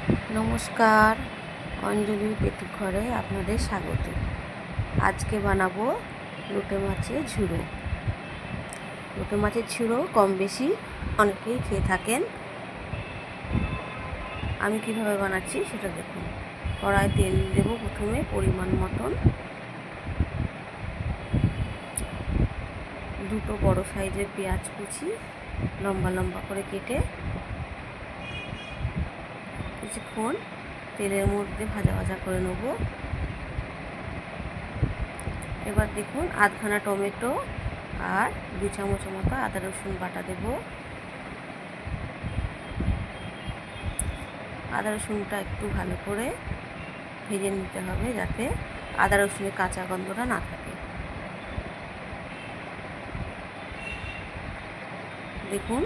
নমস্কার, অঞ্জলির পেটুক ঘরে আপনাদের স্বাগত। আজকে বানাবো লোটে মাছের ঝুড়ো। লোটে মাছের ঝুড়ো কম বেশি অনেকেই খেয়ে থাকেন। আমি কিভাবে বানাচ্ছি সেটা দেখুন। কড়ায় তেল দেবো প্রথমে পরিমাণ মতন। দুটো বড় সাইজের পেঁয়াজ কুচি লম্বা লম্বা করে কেটে কিছুক্ষণ তেলের মধ্যে ভাজা ভাজা করে নেব। এবার দেখুন আধখানা টমেটো আর 2 চামচ মতো আদা রসুন বাটা দেব। আদা রসুনটা একটু ভালো করে ভেজে নিতে হবে যাতে আদা রসুনের কাঁচা গন্ধটা না থাকে। দেখুন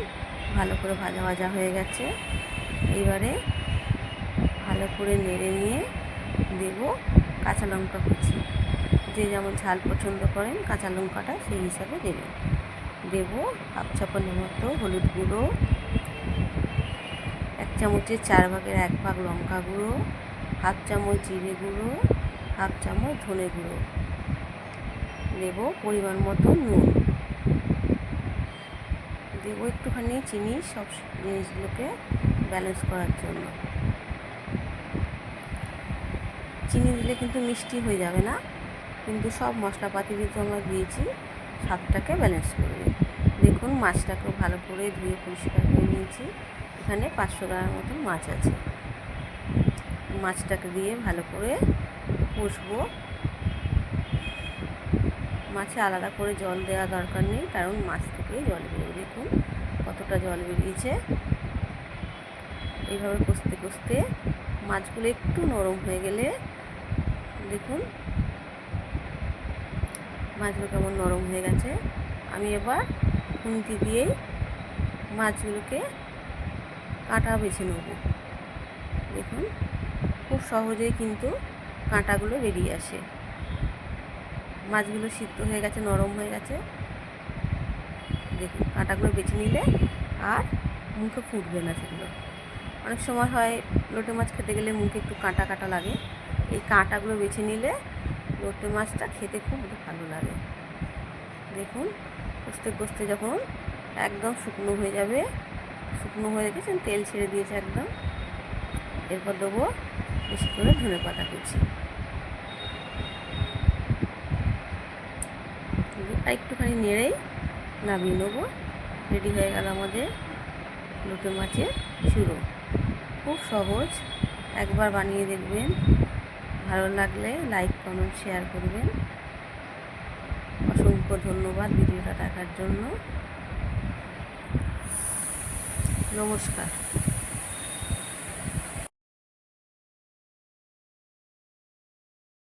ভালো করে ভাজা ভাজা হয়ে গেছে। এইবারে ভালো করে নেড়ে নিয়ে দেব কাঁচা লঙ্কা কুচি। যে যেমন ঝাল পছন্দ করেন কাঁচা লঙ্কাটা সেই হিসাবে দেবেন। দেব 1/2 চামচের মতো হলুদ গুঁড়ো, 1 চামচের 4 ভাগের 1 ভাগ লঙ্কা গুঁড়ো, 1/2 চামচ জিরে গুঁড়ো, 1/2 চামচ ধনে গুঁড়ো। দেব পরিমাণ মতো নুন, দেবো একটুখানি চিনি, সব জিনিসগুলোকে ব্যালেন্স করার জন্য। চিনি দিলে কিন্তু মিষ্টি হয়ে যাবে না, কিন্তু সব মশলাপাতি দিয়ে তো আমরা দিয়েছি, স্বাদটাকে ব্যালেন্স করবে। দেখুন মাছটাকেও ভালো করে ধুয়ে পরিষ্কার করে নিয়েছি। এখানে 500 গ্রামের মতন মাছ আছে। মাছটাকে দিয়ে ভালো করে কষবো। মাছে আলাদা করে জল দেওয়া দরকার নেই, কারণ মাছ থেকেই জল বেরোবে। দেখুন কতটা জল বেরিয়েছে। এইভাবে কষতে কষতে মাছগুলো একটু নরম হয়ে গেলে দেখুন মাছগুলো কেমন নরম হয়ে গেছে। আমি এবার খুন্তি দিয়েই মাছগুলোকে কাঁটা বেছে নেব। দেখুন খুব সহজেই কিন্তু কাঁটাগুলো বেরিয়ে আসে। মাছগুলো সিদ্ধ হয়ে গেছে, নরম হয়ে গেছে। দেখুন কাঁটাগুলো বেছে নিলে আর মুখে ফুটবে না। সেগুলো অনেক সময় হয় লোটে মাছ খেতে গেলে মুখে একটু কাঁটা কাঁটা লাগে। এই কাঁটাগুলো বেছে নিলে লোটে মাছটা খেতে খুব ভালো লাগে। দেখুন কষতে কষতে যখন একদম শুকনো হয়ে যাবে, শুকনো হয়ে গেছে, তেল ছেড়ে দিয়েছে একদম, এরপর দেবো বেশি করে ধনেপাতা কুচি। আর একটুখানি নেড়েই নামিয়ে নেবো। রেডি হয়ে গেল আমাদের লোটে মাছের ঝুড়ো। খুব সহজ, একবার বানিয়ে দেখবেন। ভালো লাগলে লাইক কমেন্ট শেয়ার করবেন। অসংখ্য ধন্যবাদ ভিডিওটা দেখার জন্য। নমস্কার।